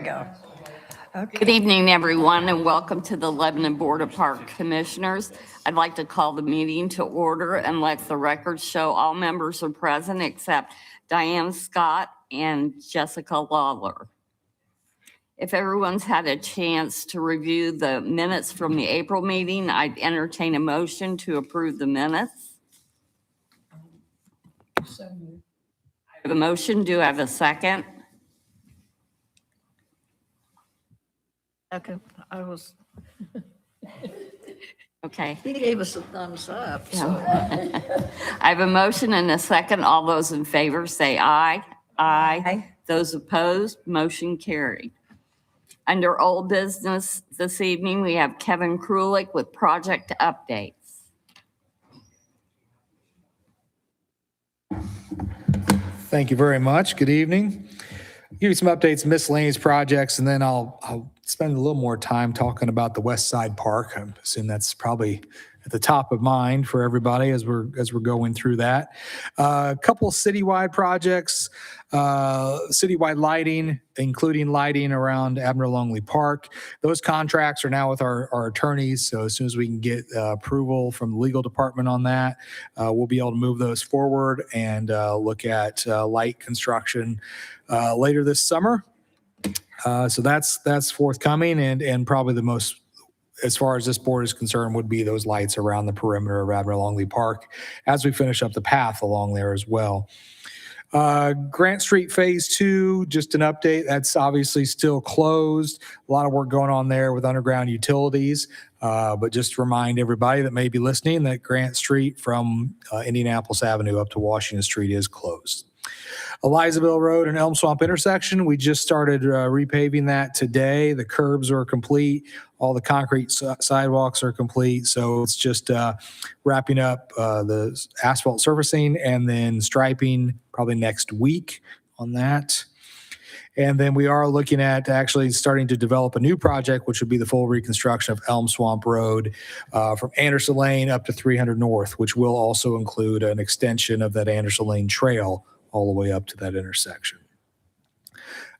Go. Okay. Good evening, everyone, and welcome to the Lebanon Board of Park Commissioners. I'd like to call the meeting to order and let the record show all members are present except Diane Scott and Jessica Lawler. If everyone's had a chance to review the minutes from the April meeting, I'd entertain a motion to approve the minutes. I have a motion. Do I have a second? Okay. I was. Okay. He gave us a thumbs up. So. I have a motion and a second. All those in favor say aye. Aye. Those opposed, motion carried. Under old business this evening, we have Kevin Krulik with project updates. Thank you very much. Good evening. I'll give you some updates, miscellaneous projects, and then I'll spend a little more time talking about the West Side Park. I assume that's probably at the top of mind for everybody as we're going through that. A couple citywide projects, citywide lighting, including lighting around Admiral Longley Park. Those contracts are now with our attorneys, so as soon as we can get approval from the legal department on that, we'll be able to move those forward and look at light construction later this summer. So that's forthcoming, and probably the most, as far as this board is concerned, would be those lights around the perimeter of Admiral Longley Park as we finish up the path along there as well. Grant Street Phase 2, just an update. That's obviously still closed. A lot of work going on there with underground utilities. But just to remind everybody that may be listening that Grant Street from Indianapolis Avenue up to Washington Street is closed. Elizabeth Road and Elm Swamp intersection, we just started repaving that today. The curbs are complete. All the concrete sidewalks are complete. So it's just wrapping up the asphalt surfacing and then striping probably next week on that. And then we are looking at actually starting to develop a new project, which would be the full reconstruction of Elm Swamp Road from Anderson Lane up to 300 North, which will also include an extension of that Anderson Lane Trail all the way up to that intersection.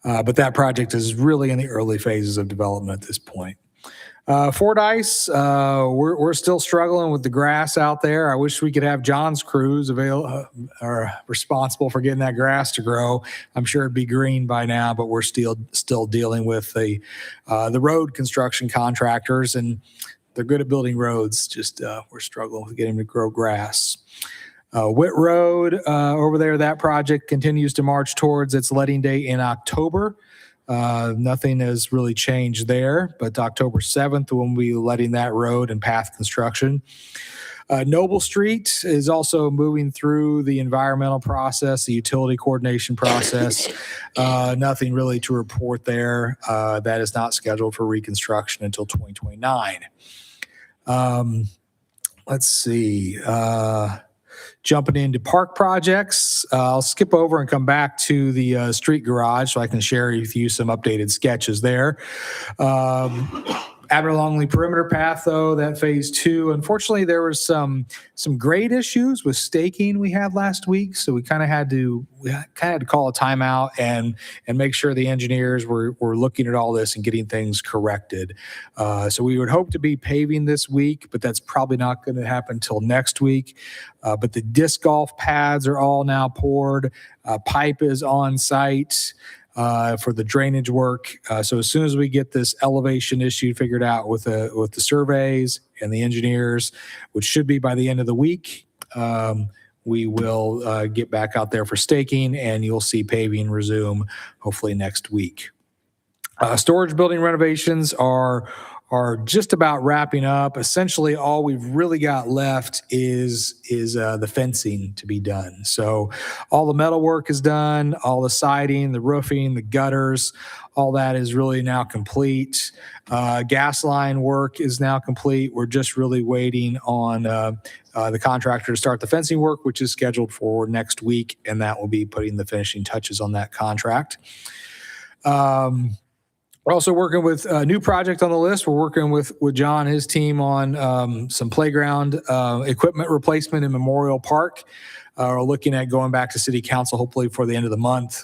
But that project is really in the early phases of development at this point. Fordyce, we're still struggling with the grass out there. I wish we could have John's crews responsible for getting that grass to grow. I'm sure it'd be green by now, but we're still dealing with the road construction contractors, and they're good at building roads. Just we're struggling with getting them to grow grass. Witt Road over there, that project continues to march towards its letting date in October. Nothing has really changed there, but October 7th, we'll be letting that road and path construction. Noble Street is also moving through the environmental process, the utility coordination process. Nothing really to report there. That is not scheduled for reconstruction until 2029. Let's see. Jumping into park projects, I'll skip over and come back to the street garage so I can share with you some updated sketches there. Admiral Longley Perimeter Path, though, that Phase 2, unfortunately, there was some grade issues with staking we had last week, so we kind of had to call a timeout and make sure the engineers were looking at all this and getting things corrected. So we would hope to be paving this week, but that's probably not going to happen until next week. But the disc golf pads are all now poured. Pipe is on site for the drainage work. So as soon as we get this elevation issue figured out with the surveys and the engineers, which should be by the end of the week, we will get back out there for staking, and you'll see paving resume hopefully next week. Storage building renovations are just about wrapping up. Essentially, all we've really got left is the fencing to be done. So all the metal work is done, all the siding, the roofing, the gutters, all that is really now complete. Gas line work is now complete. We're just really waiting on the contractor to start the fencing work, which is scheduled for next week, and that will be putting the finishing touches on that contract. We're also working with a new project on the list. We're working with John and his team on some playground equipment replacement in Memorial Park. We're looking at going back to City Council hopefully for the end of the month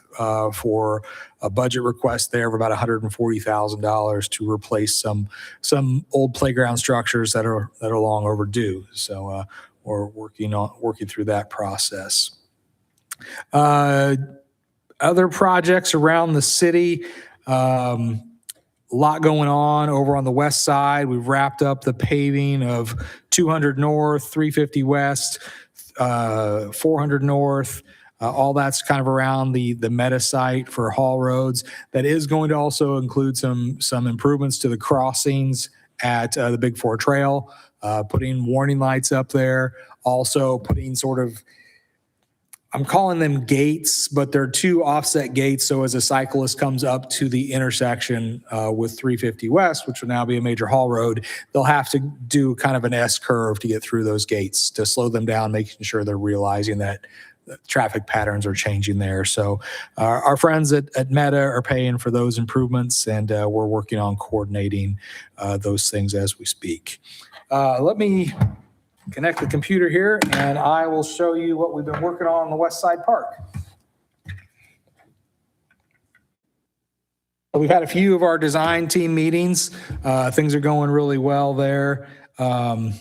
for a budget request there of about $140,000 to replace some old playground structures that are long overdue. So we're working through that process. Other projects around the city. A lot going on over on the west side. We've wrapped up the paving of 200 North, 350 West, 400 North. All that's kind of around the meta site for haul roads. That is going to also include some improvements to the crossings at the Big Four Trail, putting warning lights up there, also putting sort of, I'm calling them gates, but they're two offset gates. So as a cyclist comes up to the intersection with 350 West, which will now be a major haul road, they'll have to do kind of an S curve to get through those gates to slow them down, making sure they're realizing that traffic patterns are changing there. So our friends at Meta are paying for those improvements, and we're working on coordinating those things as we speak. Let me connect the computer here, and I will show you what we've been working on the West Side Park. We've had a few of our design team meetings. Things are going really well there. I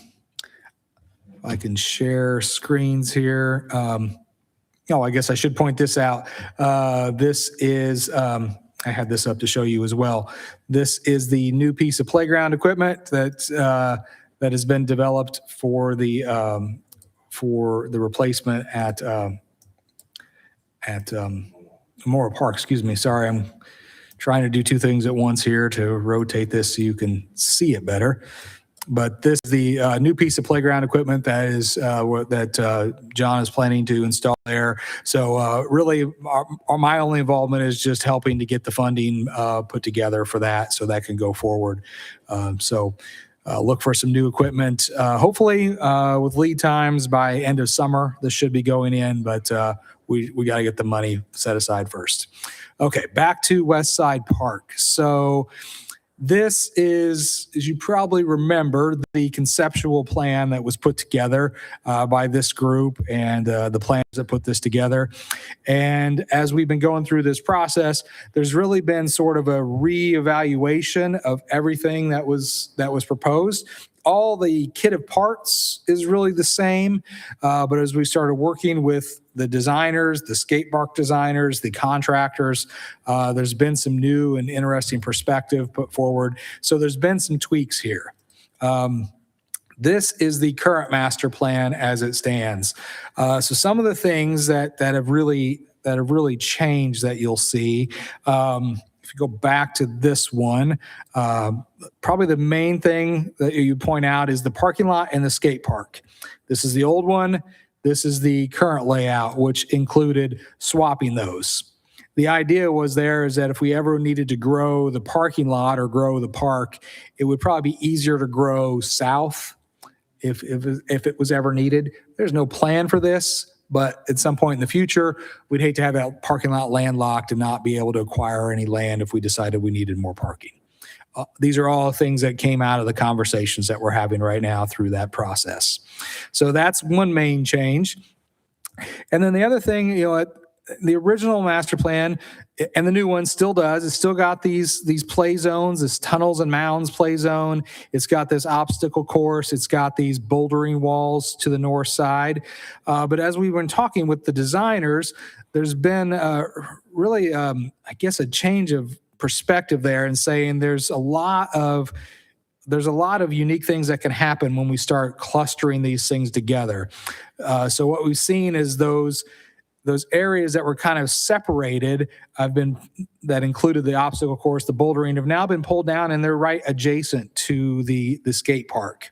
can share screens here. I guess I should point this out. This is, I had this up to show you as well. This is the new piece of playground equipment that has been developed for the replacement at Memorial Park. Excuse me. Sorry, I'm trying to do two things at once here to rotate this so you can see it better. But this is the new piece of playground equipment that is John is planning to install there. So really, my only involvement is just helping to get the funding put together for that, so that can go forward. Look for some new equipment. Hopefully, with lead times by end of summer, this should be going in. But we got to get the money set aside first. Okay, back to West Side Park. So this is, as you probably remember, the conceptual plan that was put together by this group and the plans that put this together. And as we've been going through this process, there's really been sort of a reevaluation of everything that was proposed. All the kit of parts is really the same, but as we started working with the designers, the skate park designers, the contractors, there's been some new and interesting perspective put forward. So there's been some tweaks here. This is the current master plan as it stands. So some of the things that have really changed that you'll see. If you go back to this one, probably the main thing that you point out is the parking lot and the skate park. This is the old one. This is the current layout, which included swapping those. The idea was there is that if we ever needed to grow the parking lot or grow the park, it would probably be easier to grow south if it was ever needed. There's no plan for this, but at some point in the future, we'd hate to have that parking lot landlocked and not be able to acquire any land if we decided we needed more parking. These are all things that came out of the conversations that we're having right now through that process. So that's one main change. And then the other thing, the original master plan and the new one still does. It's still got these play zones, this tunnels and mounds play zone. It's got this obstacle course. It's got these bouldering walls to the north side. But as we've been talking with the designers, there's been really, I guess, a change of perspective there and saying there's a lot of unique things that can happen when we start clustering these things together. So what we've seen is those areas that were kind of separated that included the obstacle course, the bouldering, have now been pulled down, and they're right adjacent to the skate park.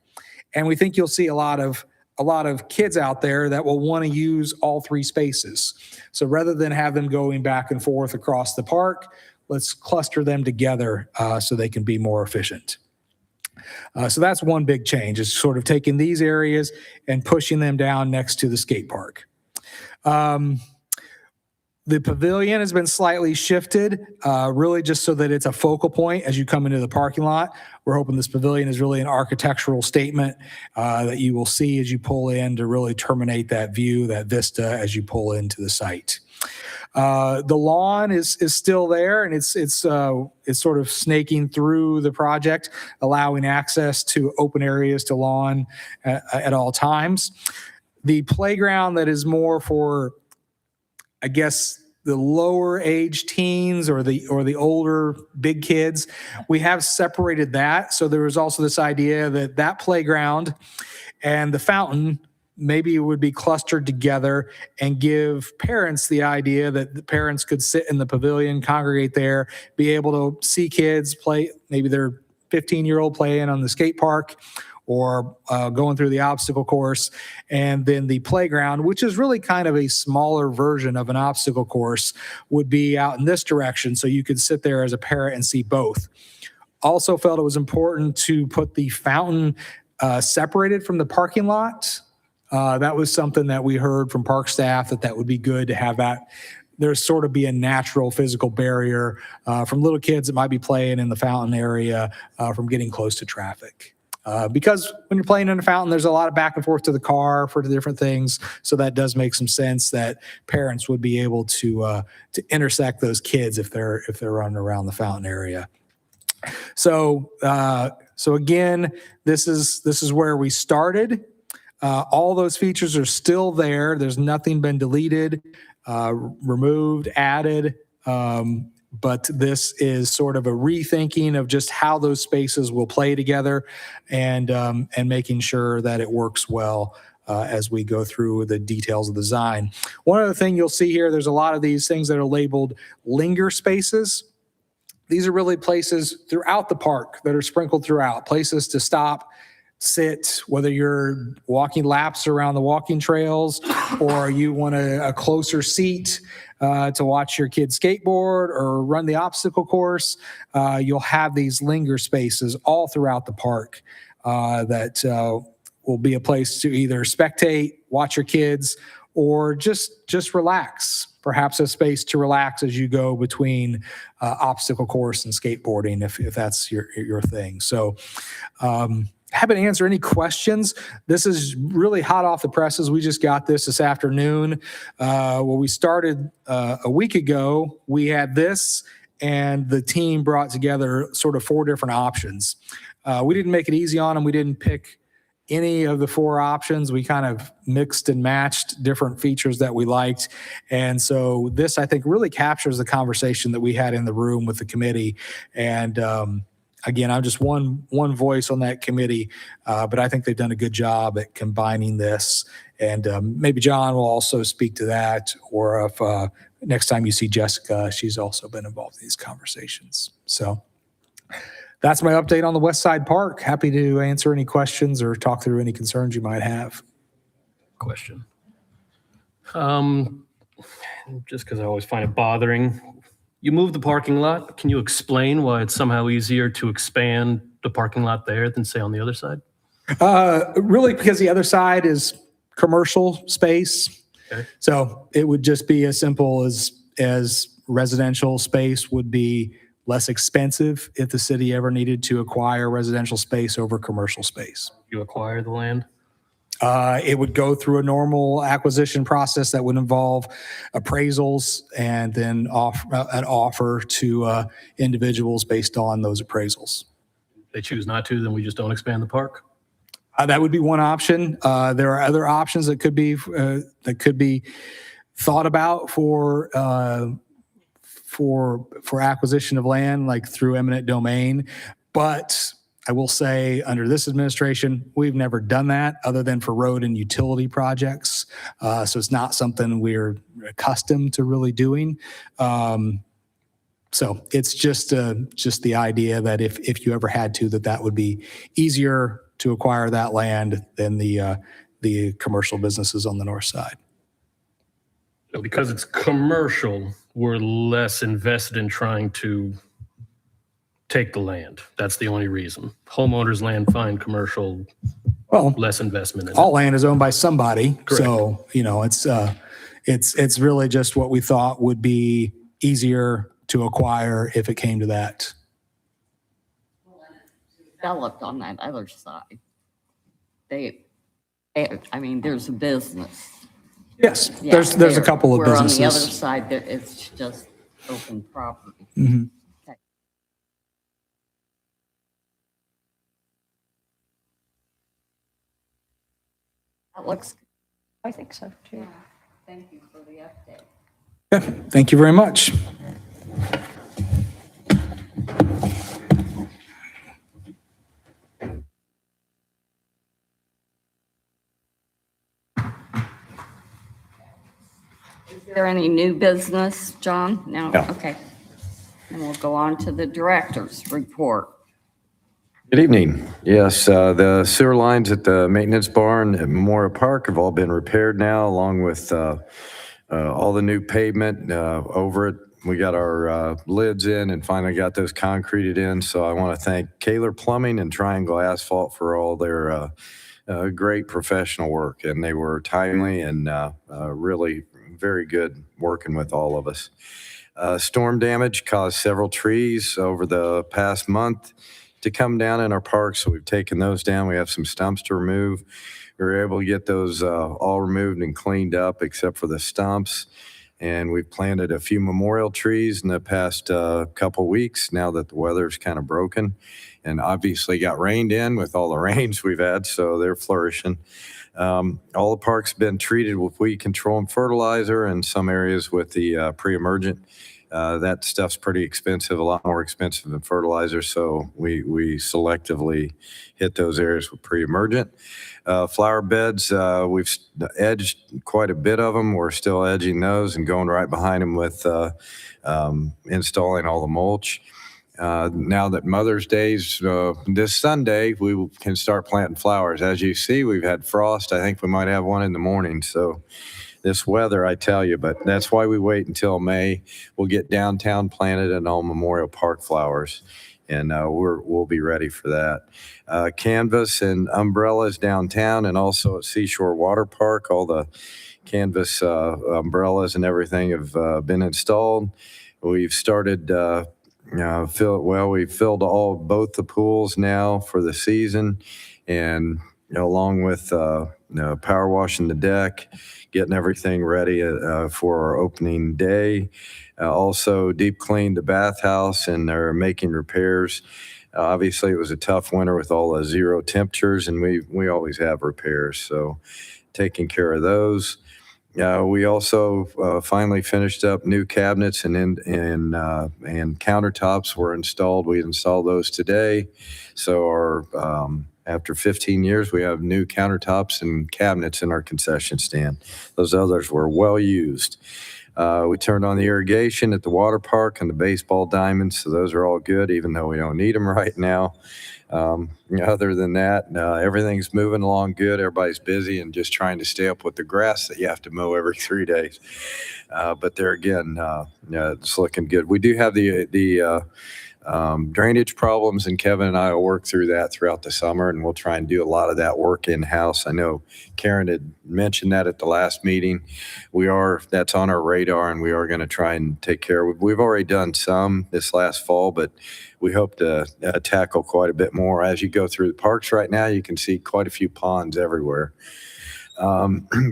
And we think you'll see a lot of kids out there that will want to use all three spaces. So rather than have them going back and forth across the park, let's cluster them together so they can be more efficient. So that's one big change, is sort of taking these areas and pushing them down next to the skate park. The pavilion has been slightly shifted, really just so that it's a focal point as you come into the parking lot. We're hoping this pavilion is really an architectural statement that you will see as you pull in to really terminate that view, that vista as you pull into the site. The lawn is still there, and it's sort of snaking through the project, allowing access to open areas to lawn at all times. The playground that is more for, I guess, the lower age teens or the older big kids, we have separated that. So there was also this idea that playground and the fountain maybe it would be clustered together and give parents the idea that the parents could sit in the pavilion, congregate there, be able to see kids play, maybe their 15-year-old playing on the skate park or going through the obstacle course, and then the playground, which is really kind of a smaller version of an obstacle course, would be out in this direction, so you could sit there as a parent and see both. Also felt it was important to put the fountain separated from the parking lot. That was something that we heard from park staff, that would be good to have that. There's sort of be a natural physical barrier from little kids that might be playing in the fountain area from getting close to traffic. Because when you're playing in a fountain, there's a lot of back and forth to the car for the different things. So that does make some sense that parents would be able to intersect those kids if they're running around the fountain area. So again, this is where we started. All those features are still there. There's nothing been deleted, removed, added. But this is sort of a rethinking of just how those spaces will play together and making sure that it works well as we go through the details of the design. One other thing you'll see here, there's a lot of these things that are labeled linger spaces. These are really places throughout the park that are sprinkled throughout, places to stop, sit, whether you're walking laps around the walking trails or you want a closer seat to watch your kids skateboard or run the obstacle course. You'll have these linger spaces all throughout the park that will be a place to either spectate, watch your kids, or just relax. Perhaps a space to relax as you go between obstacle course and skateboarding, if that's your thing. So happy to answer any questions. This is really hot off the presses. We just got this afternoon. When we started a week ago, we had this, and the team brought together sort of 4 different options. We didn't make it easy on them. We didn't pick any of the 4 options. We kind of mixed and matched different features that we liked. And so this, I think, really captures the conversation that we had in the room with the committee. And again, I'm just one voice on that committee, but I think they've done a good job at combining this. And maybe John will also speak to that, or if next time you see Jessica, she's also been involved in these conversations. So that's my update on the West Side Park. Happy to answer any questions or talk through any concerns you might have. Question. Just because I always find it bothering. You moved the parking lot. Can you explain why it's somehow easier to expand the parking lot there than, say, on the other side? Really, because the other side is commercial space. Okay. So it would just be as simple as residential space would be less expensive if the city ever needed to acquire residential space over commercial space. You acquire the land? It would go through a normal acquisition process that would involve appraisals and then an offer to individuals based on those appraisals. If they choose not to, then we just don't expand the park? That would be one option. There are other options that could be thought about for acquisition of land, like through eminent domain. But I will say, under this administration, we've never done that other than for road and utility projects. So it's not something we're accustomed to really doing. So it's just the idea that if you ever had to, that would be easier to acquire that land than the commercial businesses on the north side. So because it's commercial, we're less invested in trying to take the land. That's the only reason. Homeowners' land, fine. Commercial, well, less investment in all land is owned by somebody. Correct. So, it's really just what we thought would be easier to acquire if it came to that. Developed on that other side. I mean, there's a business. Yes, Yeah, there's a there. couple of Where on the other businesses. side, it's just open property. Mhm. Okay. That looks, I think so too. thank you for the update. Okay, thank you very much. Is there any new business, John? No? No. Okay. And we'll go on to the director's report. Good evening. Yes, the sewer lines at the maintenance barn at Memorial Park have all been repaired now, along with all the new pavement over it. We got our lids in and finally got those concreted in. So I want to thank Kaler Plumbing and Triangle Asphalt for all their great professional work. And they were timely and really very good working with all of us. Storm damage caused several trees over the past month to come down in our park, so we've taken those down. We have some stumps to remove. We were able to get those all removed and cleaned up except for the stumps. And we've planted a few memorial trees in the past couple weeks now that the weather's kind of broken. And obviously got rained in with all the rains we've had, so they're flourishing. All the parks have been treated with weed control and fertilizer, and some areas with the pre-emergent. That stuff's pretty expensive, a lot more expensive than fertilizer, so we selectively hit those areas with pre-emergent. Flower beds, we've edged quite a bit of them. We're still edging those and going right behind them with installing all the mulch. Now that Mother's Day's this Sunday, we can start planting flowers. As you see, we've had frost. I think we might have one in the morning, so this weather, I tell you, but that's why we wait until May. We'll get downtown planted and all Memorial Park flowers, and we'll be ready for that. Canvas and umbrellas downtown and also at Seashore Water Park. All the canvas umbrellas and everything have been installed. We've started we've filled both the pools now for the season, and along with power washing the deck, getting everything ready for our opening day. Also deep cleaned the bathhouse and they're making repairs. Obviously, it was a tough winter with all the zero temperatures, and we always have repairs, so taking care of those. We also finally finished up new cabinets and countertops were installed. We installed those today. So after 15 years, we have new countertops and cabinets in our concession stand. Those others were well used. We turned on the irrigation at the water park and the baseball diamonds. So those are all good, even though we don't need them right now. Other than that, everything's moving along good. Everybody's busy and just trying to stay up with the grass that you have to mow every 3 days. But there again, it's looking good. We do have the drainage problems, and Kevin and I will work through that throughout the summer, and we'll try and do a lot of that work in-house. I know Karen had mentioned that at the last meeting. That's on our radar, and we are going to try and take care of it. We've already done some this last fall, but we hope to tackle quite a bit more. As you go through the parks right now, you can see quite a few ponds everywhere.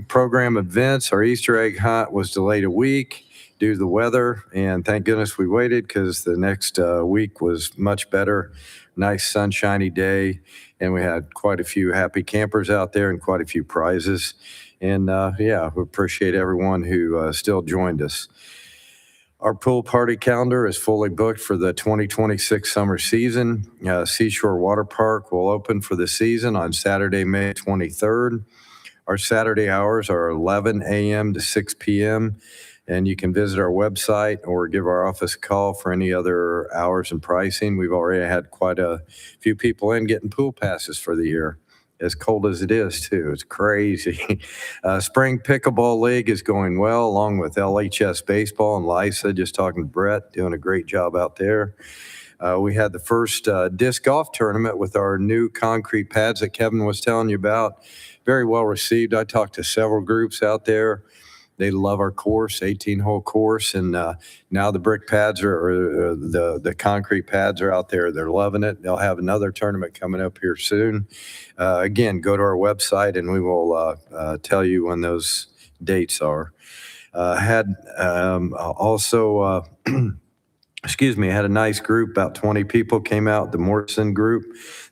Program events, our Easter egg hunt was delayed a week due to the weather, and thank goodness we waited because the next week was much better. Nice sunshiny day, and we had quite a few happy campers out there and quite a few prizes. And we appreciate everyone who still joined us. Our pool party calendar is fully booked for the 2026 summer season. Seashore Water Park will open for the season on Saturday, May 23rd. Our Saturday hours are 11 a.m. to 6 p.m., and you can visit our website or give our office a call for any other hours and pricing. We've already had quite a few people in getting pool passes for the year. As cold as it is, too. It's crazy. Spring Pickleball League is going well, along with LHS Baseball and Lisa, just talking to Brett, doing a great job out there. We had the first disc golf tournament with our new concrete pads that Kevin was telling you about. Very well received. I talked to several groups out there. They love our course, 18-hole course, and now the brick pads or the concrete pads are out there. They're loving it. They'll have another tournament coming up here soon. Again, go to our website and we will tell you when those dates are. Had also, excuse me, had a nice group, about 20 people came out, the Morrison group.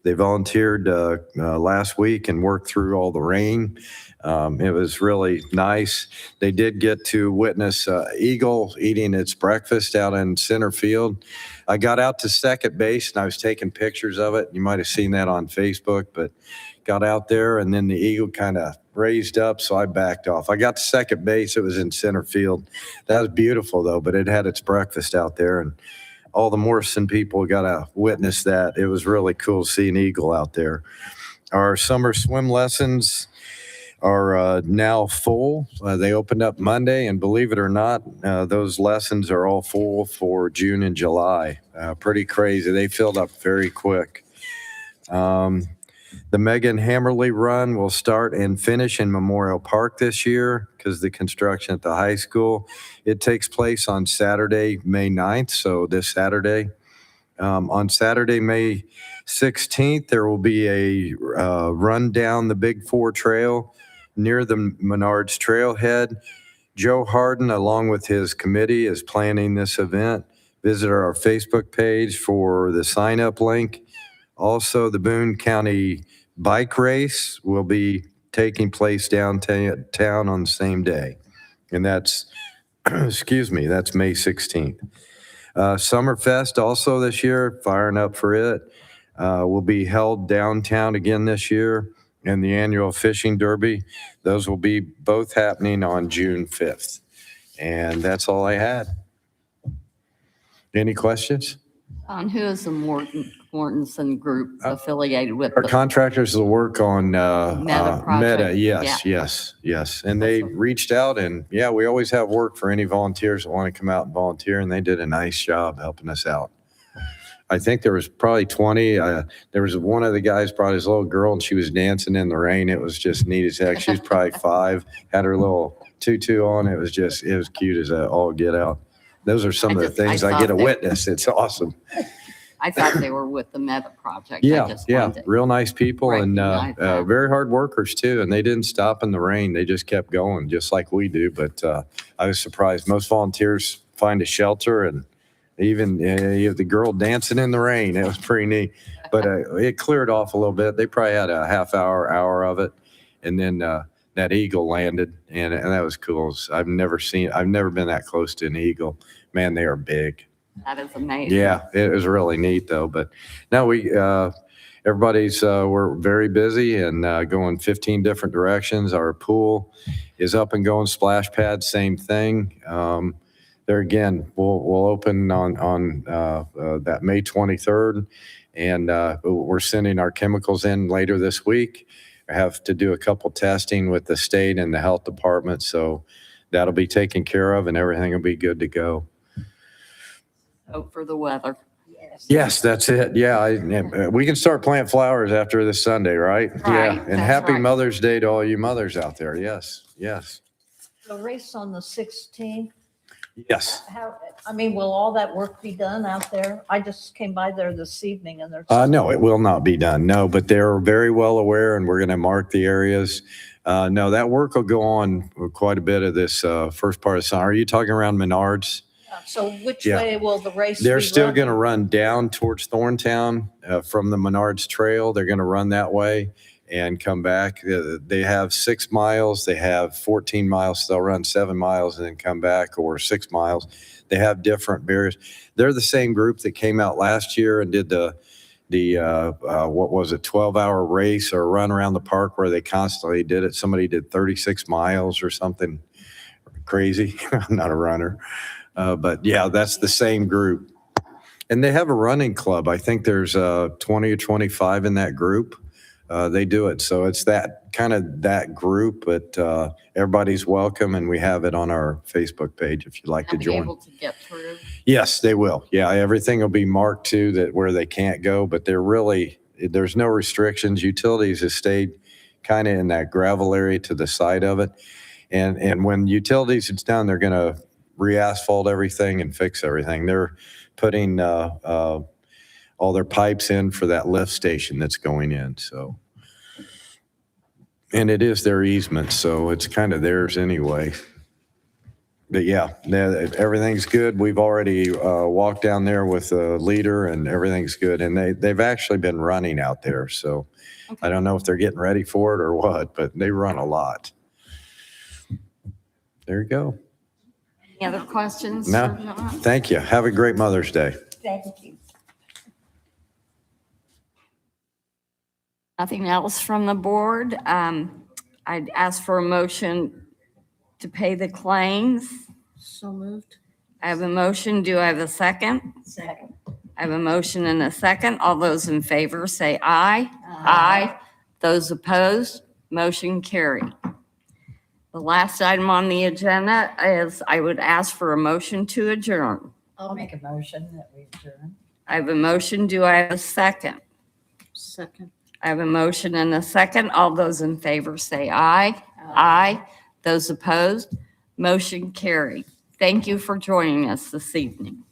They volunteered last week and worked through all the rain. It was really nice. They did get to witness eagle eating its breakfast out in center field. I got out to second base and I was taking pictures of it. You might have seen that on Facebook, but got out there and then the eagle kind of raised up, so I backed off. I got to second base. It was in center field. That was beautiful, though, but it had its breakfast out there, and all the Morrison people got to witness that. It was really cool to see an eagle out there. Our summer swim lessons are now full. They opened up Monday, and believe it or not, those lessons are all full for June and July. Pretty crazy. They filled up very quick. The Megan Hammerly Run will start and finish in Memorial Park this year because the construction at the high school. It takes place on Saturday, May 9th, so this Saturday. On Saturday, May 16th, there will be a run down the Big Four Trail near the Menards Trailhead. Joe Harden, along with his committee, is planning this event. Visit our Facebook page for the sign-up link. Also, the Boone County Bike Race will be taking place downtown on the same day. And that's, excuse me, that's May 16th. Summerfest also this year, firing up for it, will be held downtown again this year. And the annual fishing derby, those will be both happening on June 5th. And that's all I had. Any questions? Who is the Mortensen Group affiliated with? Our contractors will work on Meta project. Meta, yes. And they reached out and, yeah, we always have work for any volunteers that want to come out and volunteer, and they did a nice job helping us out. I think there was probably 20. There was one of the guys brought his little girl, and she was dancing in the rain. It was just neat as heck. She was probably 5, had her little tutu on. It was cute as all get out. Those are some of the things I get to witness. It's awesome. I thought they were with the Meta project. Yeah, real nice people and Recognize that. very hard workers too. And they didn't stop in the rain. They just kept going just like we do. But I was surprised. Most volunteers find a shelter, and even you have the girl dancing in the rain. It was pretty neat. But it cleared off a little bit. They probably had a half hour of it. And then that eagle landed, and that was cool. I've never been that close to an eagle. Man, they are big. That is amazing. Yeah, it was really neat though. But now everybody's, we're very busy and going 15 different directions. Our pool is up and going, splash pad, same thing. There again, we'll open on that May 23rd, and we're sending our chemicals in later this week. I have to do a couple testing with the state and the health department, so that'll be taken care of and everything will be good to go. Hope for the weather. Yes, that's it. Yeah, we can start planting flowers after this Sunday, right? Right, Yeah, and that's happy right. Mother's Day to all you mothers out there. Yes. The race on the 16th, will all that work be done out there? I just came by there this evening and there's. No, it will not be done. No, but they're very well aware, and we're going to mark the areas. No, that work will go on quite a bit of this first part of summer. Are you talking around Menards? So which Yeah. way will the race be? They're still running? going to run down towards Thorntown from the Menards Trail. They're going to run that way and come back. They have 6 miles. They have 14 miles. So they'll run 7 miles and then come back, or 6 miles. They have different barriers. They're the same group that came out last year and did the 12-hour race or run around the park where they constantly did it. Somebody did 36 miles or something crazy. I'm not a runner. But yeah, that's the same group. And they have a running club. I think there's 20 or 25 in that group. They do it. So it's that group, but everybody's welcome, and we have it on our Facebook page if you'd like to Be join. able to get through. Yes, they will. Yeah, everything will be marked too, that where they can't go, but there's no restrictions. Utilities have stayed kind of in that gravel area to the side of it. And when utilities is done, they're going to re-asphalt everything and fix everything. They're putting all their pipes in for that lift station that's going in, so. And it is their easement, so it's kind of theirs anyway. But yeah, everything's good. We've already walked down there with a leader and everything's good. And they've actually been running out there, so I don't know if they're getting ready for it or what, but they run a lot. There you go. Any other questions? No, for John? thank you. Have a great Mother's Day. Thank you. Nothing else from the board. I'd ask for a motion to pay the claims. So moved. I have a motion. Do I have a second? Second. I have a motion and a second. All those in favor say aye. Aye. Those opposed, motion carry. The last item on the agenda is I would ask for a motion to adjourn. I'll make a motion that we adjourn. I have a motion. Do I have a second? Second. I have a motion and a second. All those in favor say aye. Aye. Those opposed, motion carried. Thank you for joining us this evening.